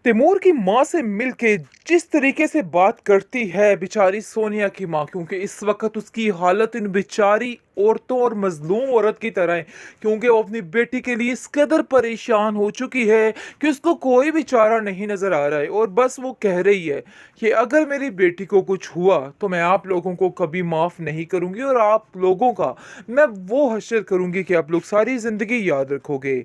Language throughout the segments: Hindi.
तैमूर की माँ से मिलके जिस तरीके से बात करती है बेचारी सोनिया की माँ, क्योंकि इस वक्त उसकी हालत इन बेचारी औरतों और मजलूम औरत की तरह है। क्योंकि वो अपनी बेटी के लिए इस कदर परेशान हो चुकी है कि उसको कोई भी चारा नहीं नजर आ रहा है, और बस वो कह रही है कि अगर मेरी बेटी को कुछ हुआ तो मैं आप लोगों को कभी माफ नहीं करूंगी, और आप लोगों का मैं वो हश्र करूंगी कि आप लोग सारी जिंदगी याद रखोगे।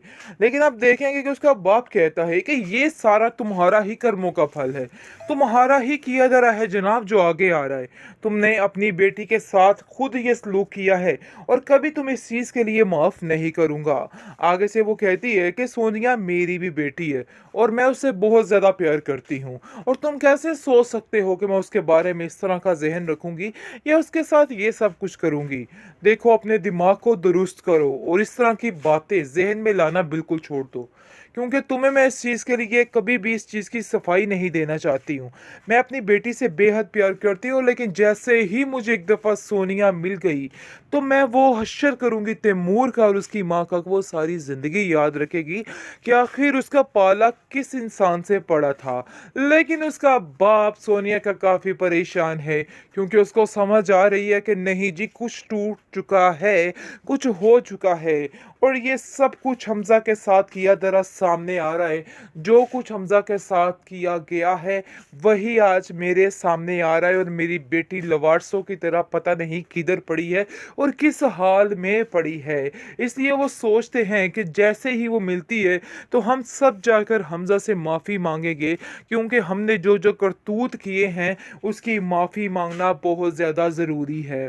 लेकिन आप देखेंगे कि उसका बाप कहता है कि ये सारा तुम्हारा ही कर्मों का फल है, तुम्हारा ही किया जा रहा है जनाब जो आगे आ रहा है। तुमने अपनी बेटी के साथ खुद ये सलूक किया है, और कभी तुम इस चीज के लिए माफ नहीं करूंगा। आगे से वो कहती है कि सोनिया मेरी भी बेटी है, और मैं उससे बहुत ज्यादा प्यार करती हूँ, और तुम कैसे सोच सकते हो कि मैं उसके बारे में इस तरह का जहन रखूंगी या उसके साथ ये सब कुछ करूंगी। देखो, अपने दिमाग को दुरुस्त करो और इस तरह की बातें जहन में लाना बिल्कुल छोड़ दो, क्योंकि तुम्हें मैं इस चीज़ के लिए कभी भी इस चीज़ की सफाई नहीं देना चाहती हूँ। मैं अपनी बेटी से बेहद प्यार करती हूँ, लेकिन जैसे ही मुझे एक दफ़ा सोनिया मिल गई तो मैं वो हश्र करूँगी तैमूर का और उसकी माँ का, वो सारी ज़िंदगी याद रखेगी कि आखिर उसका पाला किस इंसान से पड़ा था। लेकिन उसका बाप सोनिया का काफ़ी परेशान है, क्योंकि उसको समझ आ रही है कि नहीं जी, कुछ टूट चुका है, कुछ हो चुका है, और ये सब कुछ हमजा के साथ किया दरा सामने आ रहा है। जो कुछ हमजा के साथ किया गया है वही आज मेरे सामने आ रहा है, और मेरी बेटी लवारसों की तरह पता नहीं किधर पड़ी है और किस हाल में पड़ी है। इसलिए वो सोचते हैं कि जैसे ही वो मिलती है तो हम सब जाकर हमजा से माफ़ी मांगेंगे, क्योंकि हमने जो जो करतूत किए हैं उसकी माफ़ी मांगना बहुत ज़्यादा ज़रूरी है।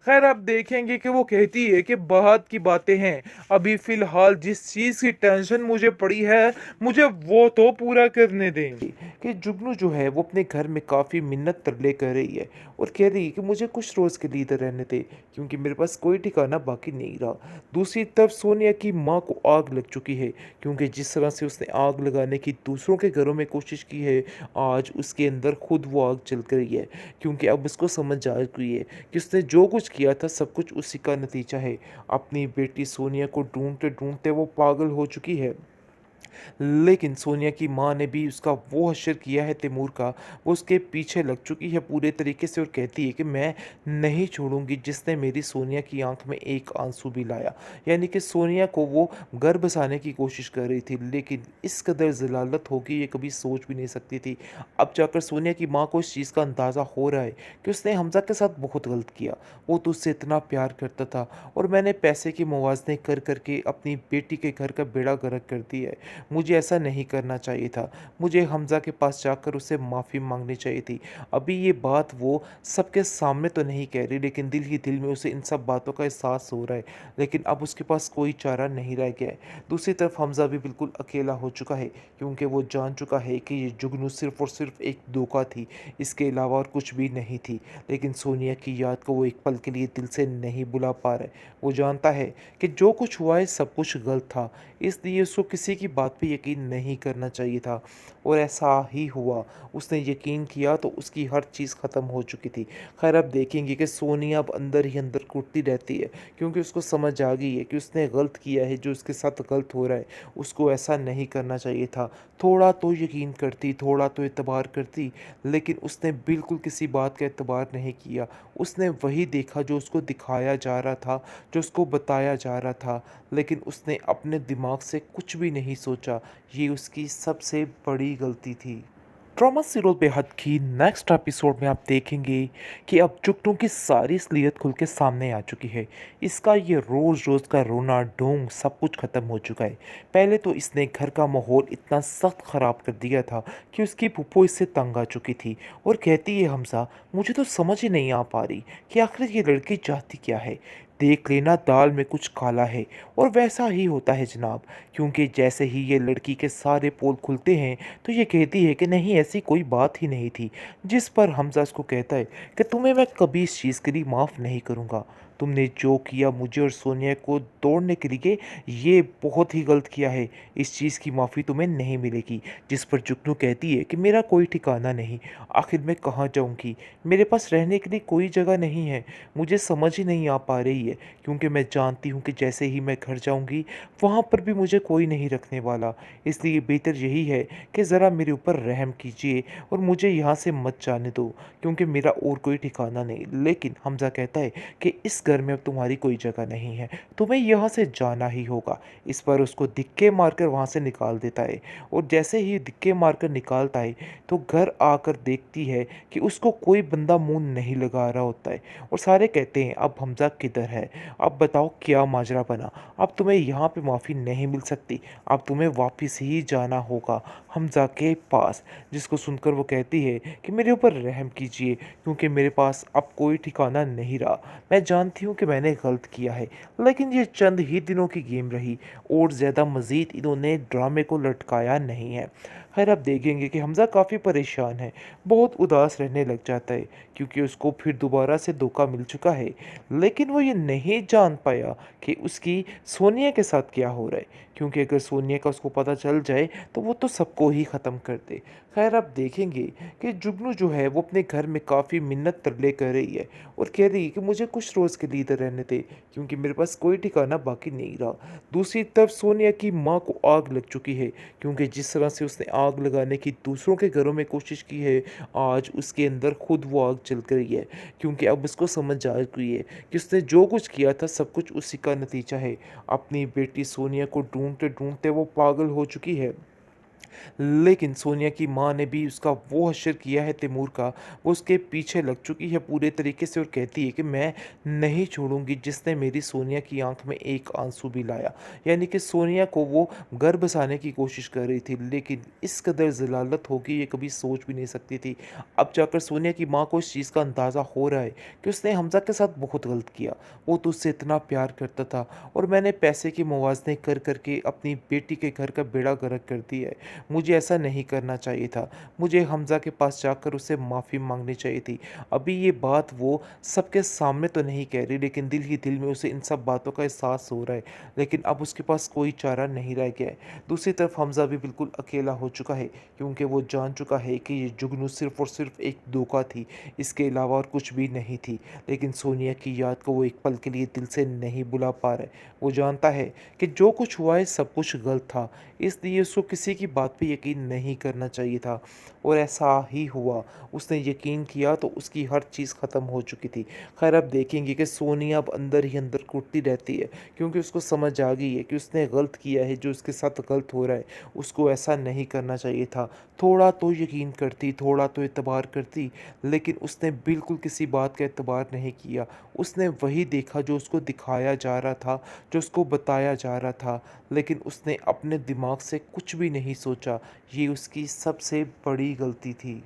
खैर, आप देखेंगे कि वो कहती है कि बात की बातें हैं, अभी फ़िलहाल जिस चीज़ की टेंशन मुझे पड़ी है मुझे वो तो पूरा करने दें। कि जुगनू जो है वो अपने घर में काफ़ी मिन्नत तरले कर रही है, और कह रही है कि मुझे कुछ रोज़ के लिए इधर रहने दे, क्योंकि मेरे पास कोई ठिकाना बाकी नहीं रहा। दूसरी तरफ सोनिया की माँ को आग लग चुकी है, क्योंकि जिस तरह से उसने आग लगाने की दूसरों के घरों में कोशिश की है, आज उसके अंदर खुद वो आग जल गई है। क्योंकि अब उसको समझ आ गई है कि उसने जो कुछ किया था सब कुछ उसी का नतीजा है। अपनी बेटी सोनिया को ढूंढते ढूंढते वो पागल हो चुकी है। लेकिन सोनिया की माँ ने भी उसका वो हश्र किया है तैमूर का, वो उसके पीछे लग चुकी है पूरे तरीके से, और कहती है कि मैं नहीं छोड़ूंगी जिसने मेरी सोनिया की आंख में एक आंसू भी लाया। यानी कि सोनिया को वो घर बसाने की कोशिश कर रही थी, लेकिन इस कदर जलालत होगी ये कभी सोच भी नहीं सकती थी। अब जाकर सोनिया की माँ को इस चीज़ का अंदाज़ा हो रहा है कि उसने हमजा के साथ बहुत गलत किया। वो तो उससे इतना प्यार करता था, और मैंने पैसे के मुवाजने कर करके अपनी बेटी के घर का बेड़ा गर्क कर दिया है। मुझे ऐसा नहीं करना चाहिए था। मुझे हमज़ा के पास जाकर उससे माफ़ी मांगनी चाहिए थी। अभी ये बात वो सबके सामने तो नहीं कह रही, लेकिन दिल ही दिल में उसे इन सब बातों का एहसास हो रहा है। लेकिन अब उसके पास कोई चारा नहीं रह गया है। दूसरी तरफ हमज़ा भी बिल्कुल अकेला हो चुका है, क्योंकि वो जान चुका है कि ये जुगनू सिर्फ़ और सिर्फ़ एक धोखा थी, इसके अलावा और कुछ भी नहीं थी। लेकिन सोनिया की याद को वो एक पल के लिए दिल से नहीं भुला पा रहा है। वो जानता है कि जो कुछ हुआ है सब कुछ गलत था, इसलिए उसको किसी की बात पे यकीन नहीं करना चाहिए था, और ऐसा ही हुआ। उसने यकीन किया तो उसकी हर चीज़ ख़त्म हो चुकी थी। खैर, अब देखेंगे कि सोनिया अब अंदर ही अंदर कुटती रहती है, क्योंकि उसको समझ आ गई है कि उसने गलत किया है। जो उसके साथ गलत हो रहा है उसको ऐसा नहीं करना चाहिए था। थोड़ा तो यकीन करती, थोड़ा तो एतबार करती, लेकिन उसने बिल्कुल किसी बात का एतबार नहीं किया। उसने वही देखा जो उसको दिखाया जा रहा था, जो उसको बताया जा रहा था, लेकिन उसने अपने दिमाग से कुछ भी नहीं सोचा। ये उसकी सबसे बड़ी गलती थी। ड्रामा सीरियल बेहद की नेक्स्ट एपिसोड में आप देखेंगे कि अब जुगनू की सारी असलियत खुल के सामने आ चुकी है। इसका ये रोज़ रोज़ का रोना ढोंग सब कुछ ख़त्म हो चुका है। पहले तो इसने घर का माहौल इतना सख्त ख़राब कर दिया था कि उसकी फूफो इससे तंग आ चुकी थी, और कहती है हमसा, मुझे तो समझ ही नहीं आ पा रही कि आखिर ये लड़की चाहती क्या है। देख लेना, दाल में कुछ काला है। और वैसा ही होता है जनाब, क्योंकि जैसे ही ये लड़की के सारे पोल खुलते हैं तो ये कहती है कि नहीं, ऐसी कोई बात ही नहीं थी। जिस पर हमजा उसको कहता है कि तुम्हें मैं कभी इस चीज़ के लिए माफ़ नहीं करूँगा। तुमने जो किया मुझे और सोनिया को तोड़ने के लिए, ये बहुत ही गलत किया है। इस चीज़ की माफ़ी तुम्हें नहीं मिलेगी। जिस पर जुगनू कहती है कि मेरा कोई ठिकाना नहीं, आखिर मैं कहाँ जाऊँगी? मेरे पास रहने के लिए कोई जगह नहीं है। मुझे समझ ही नहीं आ पा रही है, क्योंकि मैं जानती हूँ कि जैसे ही मैं घर जाऊँगी, वहाँ पर भी मुझे कोई नहीं रखने वाला। इसलिए बेहतर यही है कि ज़रा मेरे ऊपर रहम कीजिए और मुझे यहाँ से मत जाने दो, क्योंकि मेरा और कोई ठिकाना नहीं। लेकिन हमज़ा कहता है कि इस घर में अब तुम्हारी कोई जगह नहीं है, तुम्हें यहाँ से जाना ही होगा। इस पर उसको धिक्के मारकर वहाँ से निकाल देता है, और जैसे ही धिक्के मारकर निकालता है तो घर आकर देखती है कि उसको कोई बंदा मुंह नहीं लगा रहा होता है। और सारे कहते हैं अब हमज़ा किधर है, अब बताओ क्या माजरा बना, अब तुम्हें यहाँ पे माफ़ी नहीं मिल सकती, अब तुम्हें वापस ही जाना होगा हमज़ा के पास। जिसको सुनकर वो कहती है कि मेरे ऊपर रहम कीजिए, क्योंकि मेरे पास अब कोई ठिकाना नहीं रहा। मैं जानती हूँ कि मैंने गलत किया है, लेकिन ये चंद ही दिनों की गेम रही, और ज़्यादा मज़ीद इन्होंने ड्रामे को लटकाया नहीं है। खैर, अब देखेंगे कि हमज़ा काफ़ी परेशान है, बहुत उदास रहने लग जाता है, क्योंकि उसको फिर दोबारा से धोखा मिल चुका है। लेकिन वो ये नहीं जान पाया कि उसकी सोनिया के साथ क्या हो रहा है, क्योंकि अगर सोनिया का उसको पता चल जाए तो वो तो सबको ही ख़त्म कर दे। खैर, आप देखेंगे कि जुगनू जो है वो अपने घर में काफ़ी मिन्नत तरले कर रही है, और कह रही है कि मुझे कुछ रोज़ के लिए इधर रहने दे, क्योंकि मेरे पास कोई ठिकाना बाकी नहीं रहा। दूसरी तरफ सोनिया की माँ को आग लग चुकी है, क्योंकि जिस तरह से उसने आग लगाने की दूसरों के घरों में कोशिश की है, आज उसके अंदर खुद वो आग जल गई है। क्योंकि अब उसको समझ आ गई है कि उसने जो कुछ किया था सब कुछ उसी का नतीजा है। अपनी बेटी सोनिया को ढूंढते ढूंढते वो पागल हो चुकी है। लेकिन सोनिया की माँ ने भी उसका वो हश्र किया है तैमूर का, वो उसके पीछे लग चुकी है पूरे तरीके से, और कहती है कि मैं नहीं छोड़ूंगी जिसने मेरी सोनिया की आंख में एक आंसू भी लाया। यानी कि सोनिया को वो घर बसाने की कोशिश कर रही थी, लेकिन इस कदर ज़लालत होगी ये कभी सोच भी नहीं सकती थी। अब जाकर सोनिया की माँ को इस चीज़ का अंदाज़ा हो रहा है कि उसने हमज़ा के साथ बहुत गलत किया। वो तो उससे इतना प्यार करता था, और मैंने पैसे के मुवाज़ने कर करके अपनी बेटी के घर का बेड़ा गर्क कर दिया है। मुझे ऐसा नहीं करना चाहिए था। मुझे हमज़ा के पास जाकर उससे माफ़ी माँगनी चाहिए थी। अभी ये बात वो सबके सामने तो नहीं कह रही, लेकिन दिल ही दिल में उसे इन सब बातों का एहसास हो रहा है। लेकिन अब उसके पास कोई चारा नहीं रह गया है। दूसरी तरफ हमज़ा भी बिल्कुल अकेला हो चुका है, क्योंकि वो जान चुका है कि ये जुगनू सिर्फ़ और सिर्फ़ एक धोखा थी, इसके अलावा और कुछ भी नहीं थी। लेकिन सोनिया की याद को वो एक पल के लिए दिल से नहीं भुला पा रहा है। वो जानता है कि जो कुछ हुआ है सब कुछ गलत था, इसलिए उसको किसी की बात पे यकीन नहीं करना चाहिए था, और ऐसा ही हुआ। उसने यकीन किया तो उसकी हर चीज़ ख़त्म हो चुकी थी। खैर, अब देखेंगे कि सोनिया अब अंदर ही अंदर कुटती रहती है, क्योंकि उसको समझ आ गई है कि उसने गलत किया है, जो उसके साथ गलत हो रहा है उसको ऐसा नहीं करना चाहिए था। थोड़ा तो यकीन करती, थोड़ा तो एतबार करती, लेकिन उसने बिल्कुल किसी बात का एतबार नहीं किया। उसने वही देखा जो उसको दिखाया जा रहा था, जो उसको बताया जा रहा था, लेकिन उसने अपने दिमाग से कुछ भी नहीं सोचा। ये उसकी सबसे बड़ी गलती थी।